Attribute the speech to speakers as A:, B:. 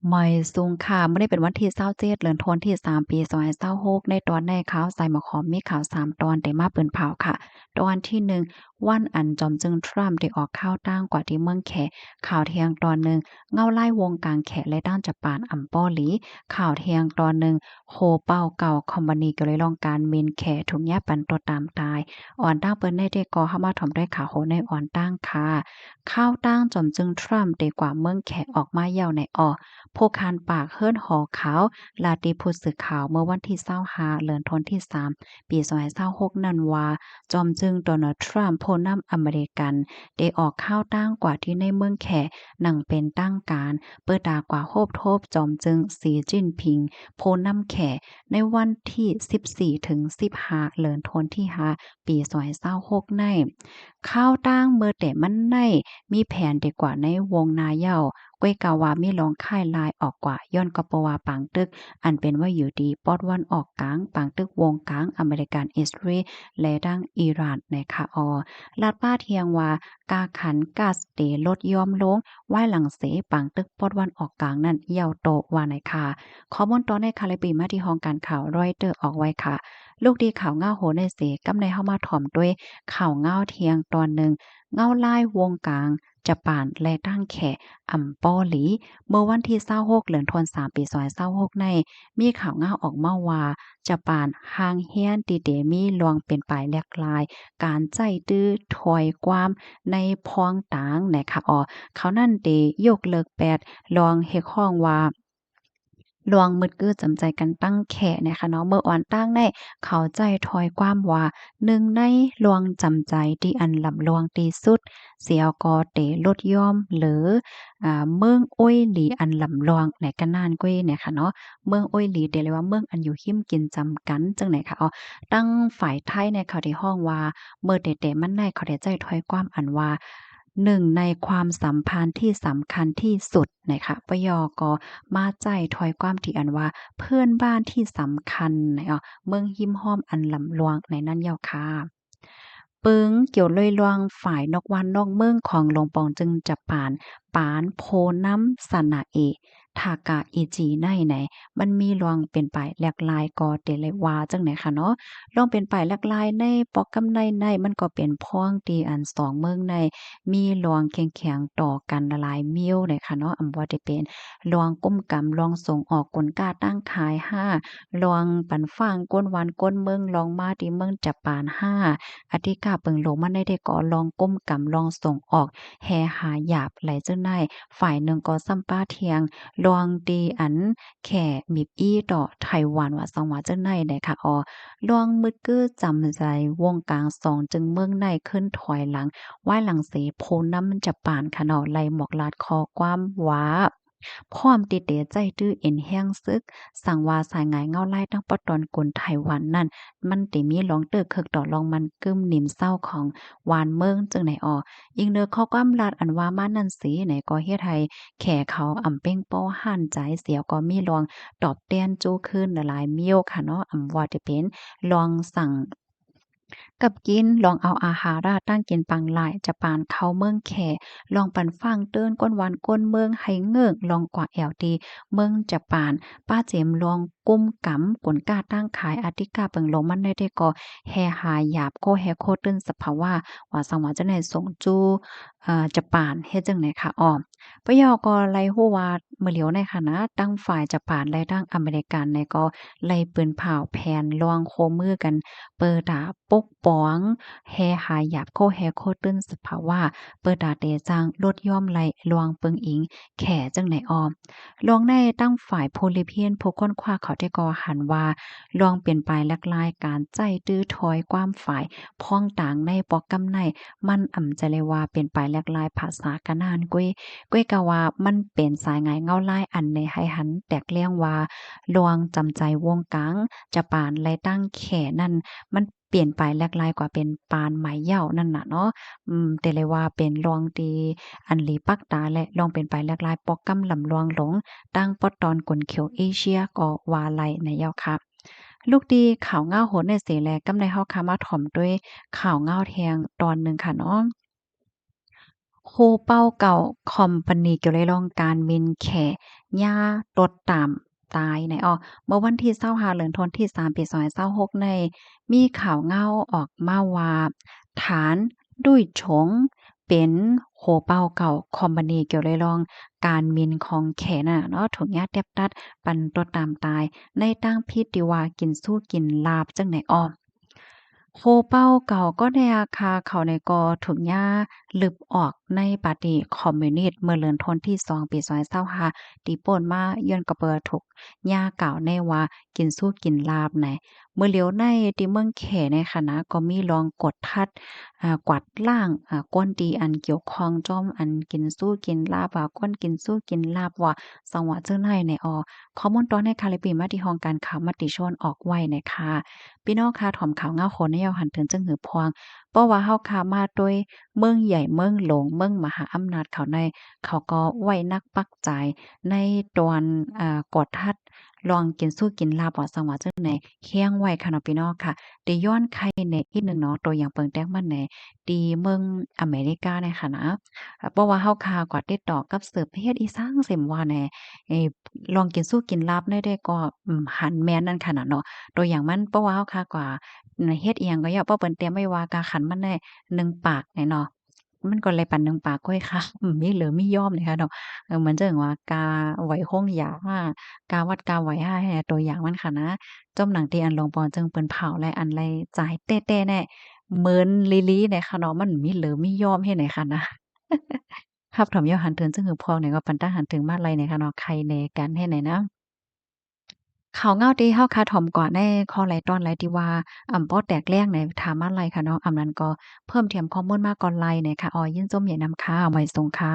A: ไม่สูงค่ะไม่ได้เป็นวันที่27เดือนธันวาคมที่3ปี2526ในตอนในข่าวใส่หมอขอมมีข่าว3ตอนได้มาเปิ้นเผาค่ะตอนที่1วันอันจอมจึงทรัมป์ได้ออกข่าวตั้งกว่าที่เมืองแขข่าวเที่ยงตอนหนึ่งเงาไล่วงการแขและด้านจับปานอำป้อหลีข่าวเที่ยงตอนหนึ่งโฮเป้าเก่าคอมพานีก็เลยลองการเมนแขถุงยาปันตัวตามตายอ่อนตั้งเปิ้นได้ได้ก่อเข้ามาถมด้วยข่าวโหในอ่อนตั้งค่ะข่าวตั้งจอมจึงทรัมป์ได้กว่าเมืองแขออกมาเย่าในออ โพคานปากเฮิรนหอขาวลาติผู้สื่อข่าวเมื่อวันที่25เดือนธันวาคมที่3ปี2026นั้นว่าจอมจึงโดนัลด์ทรัมป์ผู้นำอเมริกันได้ออกข่าวตั้งกว่าที่ในเมืองแขหนังเป็นตั้งการเปิดดากว่าโฮบโทบจอมจึงสีจิ้นผิงผู้นำแขในวันที่14ถึง15เดือนธันวาคมที่5ปี2026ในข่าวตั้งเมื่อแต่มันในมีแผนดีกว่าในวงนาเหย้า ก้วยกาวามีลองค่ายลายออกกว่าย้อนก็เพราะว่าปางตึกอันเป็นว่าอยู่ดีปอดวันออกกลางปางตึกวงกลางอเมริกันอิสราเอลและดังอิหร่านในคะลาดป้าเทียงว่ากาขันกาสเตลดยอมลงไหว้หลังเสปางตึกปอดวันออกกลางนั่นเหี่ยวโตว่าในค่ะข้อมูลตอนในคาเลปีมาที่ห้องการข่าวรอยเตอร์ออกไว้ค่ะลูกดีข่าวเงาโหในเสกำในเข้ามาถ่อมด้วยข่าวเงาเทียงตอนหนึ่งเงาลายวงกลางจะป่านและตั้งแขอำป้อหลีเมื่อวันที่26เดือนธันวาคมปี2026ในมีข่าวง่าวออกมาว่าจะปานฮางเฮียนดีเดมีลวงเป็นปลายแหลกลายการใจตื้อถอยความในพองตางนะคะเขานั่นเดยกเลิก8ลองเฮ็ดข้องว่าลวงมึดกื้อจำใจกันตั้งแข่นะคะเนาะเมื่ออ่อนตั้งในเข้าใจถอยความว่าหนึ่งในลวงจำใจที่อันลำลวงตีสุดเสียวก็เตลดย่อมหรือเมืองอ้อยหลีอันลำลวงไหนก็นานกวยเนี่ยค่ะเนาะเมืองอ้อยหลีเรียกว่าเมืองอันอยู่หิมกินจำกันจังไหนคะตั้งฝ่ายไทยในเขาที่ห้องว่าเมื่อแต่มันในเขาได้ใจถ้อยความอันว่าหนึ่งในความสัมพันธ์ที่สำคัญที่สุดนะคะปยก็มาใจถ้อยความที่อันว่าเพื่อนบ้านที่สำคัญนะเมืองหิมห้อมอันลำลวงในนั้นยาวค่ะปึงเกี่ยวเลยลวงฝ่ายนอกวันนอกเมืองของหลวงปองจึงจะปานปานโพน้ำสนะเอทากะอีจีในไหนมันมีลวงเป็นไปแหลกลายก็เตเลยว่าจังไหนค่ะเนาะลองเป็นไปแหลกลายในปอกกำในมันก็เป็นพ้องตีอันสองเมืองในมีลวงแข็งๆต่อกันละลายมิ้วเลยค่ะเนาะว่าได้เป็นลวงก้มกำลวงส่งออกกลกาตั้งขาย5ลวงปันฟ่างก้นวันก้นเมืองลองมาที่เมืองจับปาน5อธิกาเปิงโลมันได้ก่อลองก้มกำลองส่งออกแฮหาหยาบไหลเจ้าในฝ่ายหนึ่งก็ซ้ำป้าเทียงลวงดีอันแข่มีอี้ต่อไต้หวันว่าสังว่าเจ้าในได้ค่ะลวงมึดกื้อจำใจวงกลางสองจึงเมืองในขึ้นถอยหลังไหว้หลังเสโพน้ำมันจะป่านขะเนาะไหลหมอกลาดคอความว่าพร้อมติดเดใจตื้อเอ็นแห้งซึกสั่งว่าสายงายเงาไล่ตั้งปอตอนกลไต้หวันนั่นมันติมีลองเตอเคิกต่อลองมันกึ้มหนิมเศร้าของหวานเมืองจึงไหนยิงเนอข้อความลาดอันว่ามานั่นสีไหนก็เฮ็ดให้แขเขาอ่ำเป้งป้อห่านใจเสียวก็มีลองตอบเตียนจู้ขึ้นละลายเมี้ยวค่ะเนาะว่าจะเป็นลองสั่ง กับกินลองเอาอาหาราตั้งกินปังหลายจะปานเขาเมืองแขลองปันฟังเติ้นก้นหวานก้นเมืองให้เงิกลองกว่าแอวดีเมืองจะปานป้าเจมลองกุ้มกำกลกล้าตั้งขายอธิกาเปิงลงมันได้ก็แฮหาหยาบโคแฮโคตื้นสภาวะว่าสังว่าจะไหนสงจูจะปานเฮ็ดจังไหนคะปยอก็ไล่ฮู้ว่ามื้อเหลียวในค่ะนะตั้งฝ่ายจะปานและตั้งอเมริกันในก็ไล่ปืนเผาแผนลวงโคมือกัน เปิดดาปกป้องแฮหายหยาบโคแฮโคตื้นสภาวะเปิดดาเตจังลดย่อมไหลลวงเปิงอิงแข่จังไหนลวงในตั้งฝ่ายโพลิเพียนผู้ค้นคว้าเขาได้ก่อหันว่าลวงเปลี่ยนไปลักลายการใจตื้อถอยความฝ่ายพ้องต่างในปอกกำในมันอ่ำจะเลยว่าเป็นไปลักลายภาษากะนานกุ้ยกะว่ามันเป็นสายไงเงาลายอันในให้หันแตกเลี่ยงว่าลวงจำใจวงกลางจะปานและตั้งแข่นั่น มันเปลี่ยนไปแลกหลายกว่าเป็นปานไหมเหย้านั่นน่ะเนาะแต่เลยว่าเป็นลองตีอันหลีปักตาและลองเป็นไปแลกหลายปอกกำลำลวงหลงตั้งปอตอนกลเขียวเอเชียก็ว่าไหลในเหย้าค่ะลูกดีข่าวเงาโหนในเสแลกำในเฮาค่ะมาถ่อมด้วยข่าวเงาแทงตอนหนึ่งค่ะเนาะ โคเป้าเก่าคอมพานีเกี่ยวไรลองการมินแขย่าตดตามตายในอ้อเมื่อวันที่25เดือนธันวาคมที่3ปี2026ในมีข่าวเงาออกมาว่าฐานดุ้ยฉงเป็นโคเป้าเก่าคอมพานีเกี่ยวไรลองการมินของแขน่ะเนาะถูกญาติแตบตัดปันตดตามตายในตั้งพิษที่ว่ากินสู้กินลาบจังไหนอ้อ โคเป้าเก่าก็ในอาคาเขาในกอถุงหญ้าลึบออกในปาร์ตีคอมมิวนิสต์เมื่อเลือนทนที่2ปี2025ตีป่นมาย้อนกระเบิดถูกหญ้าเก่าในว่ากินสู้กินลาบไหนเมื่อเลียวในที่เมืองแขในคณะก็มีรองกดทัดกวาดล้างก้นตีอันเกี่ยวข้องจ้อมอันกินสู้กินลาบว่าก้นกินสู้กินลาบว่าสังหวะเจ้าในในอข้อมูลตอนในคาลิปีมาที่ห้องการข่าวมติชนออกไว้นะคะ พี่น้องค่ะถ่อมข่าวเงาคนในเยาหันถึงจึงหือพวงเพราะว่าเฮาค่ะมาด้วยเมืองใหญ่เมืองหลวงเมืองมหาอำนาจเขาในเขาก็ไว้นักปักใจในตอนกอดทัดลองกินสู้กินลาบว่าจังหวะจังไหนเคียงไว้ค่ะเนาะพี่น้องค่ะได้ย้อนไข่ในอีกหนึ่งเนาะตัวอย่างเปิงแต้งมันแหนดีเมืองอเมริกาในค่ะนะเพราะว่าเฮาค่ะกว่าติดต่อกับสืบเฮ็ดอีสังสิมว่าแหน่เอ่ลองกินสู้กินลาบได้ก็หันแม่นนั่นขนาดเนาะ ตัวอย่างมันเพราะว่าเฮาคากว่าเฮ็ดอิหยังก็ย้อนเพราะเปิ้นเตรียมไว้ว่ากาขันมันได้1ปากแหน่เนาะมันก็เลยปัน1ปากก้อยค่ะมีเหลือมียอมเลยค่ะเนาะเหมือนจั่งว่ากาไหวคงยากาวัดกาไหวห้าแฮ่ตัวอย่างมันค่ะนะจ้อมหนังที่อันลงปอนจึงเปิ้นเผาและอันไรจ่ายแต้ๆแน่เหมือนลีลีเนี่ยค่ะเนาะมันมีเหลือมียอมเฮ็ดไหนค่ะนะครับถมยอหันถึงซึ่งคือพอเนี่ยก็ปันตาหันถึงมาลัยเนี่ยค่ะเนาะใครแหน่กันเฮ็ดไหนนะ เขาเงาตีเฮาคาถ่อมก่อนในข้อไหลตอนไหลที่ว่าป้อแตกแล้งในถามมาลัยค่ะเนาะนั้นก็เพิ่มเติมข้อมูลมาก่อนไลเนี่ยค่ะออยินส้มใหญ่นำค่ะไว้ส่งค่ะ